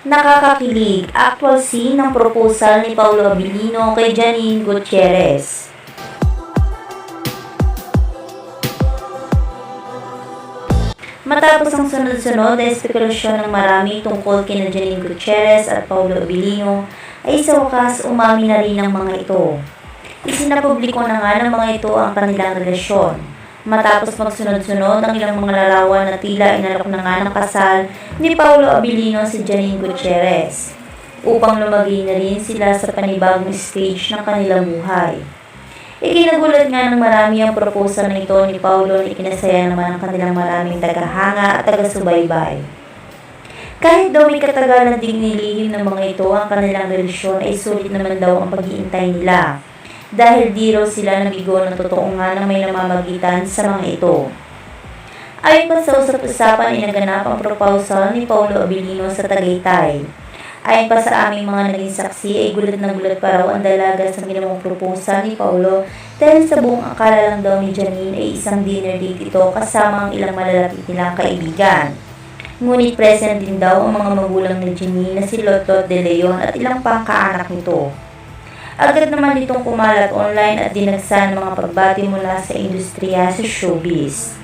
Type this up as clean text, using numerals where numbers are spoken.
Nakakakilig, actual scene ng proposal ni Paulo Abilino kay Janine Gutierrez. Matapos ang sunod-sunod na espekulasyon ng marami tungkol kina Janine Gutierrez at Paulo Abilino, ay sa wakas umamin na rin ang mga ito. Isinapubliko na nga ng mga ito ang kanilang relasyon. Matapos magsunod-sunod ang ilang mga larawan na tila inalok na nga ng kasal ni Paulo Abilino si Janine Gutierrez, upang lumagay na rin sila sa panibagong stage ng kanilang buhay. Ikinagulat nga ng marami ang proposal na ito ni Paulo na ikinasaya naman ang kanilang maraming tagahanga at taga-subaybay. Kahit daw may katagalan ding nilihim ng mga ito ang kanilang relasyon, ay sulit naman daw ang pag-iintay nila, dahil di raw sila nabigo ng totoo nga na may namamagitan sa mga ito. Ayon pa sa usap-usapan ay naganap ang proposal ni Paulo Abilino sa Tagaytay. Ayon pa sa aming mga naging saksi ay gulat na gulat pa raw ang dalaga sa ginawang proposal ni Paulo, dahil sa buong akala lang daw ni Janine ay isang dinner date ito kasama ang ilang malalapit nilang kaibigan. Ngunit present din daw ang mga magulang ni Janine na si Lotlot de Leon at ilang pang kaanak nito. Agad naman itong kumalat online at dinagsa ng mga pagbati mula sa industriya sa showbiz.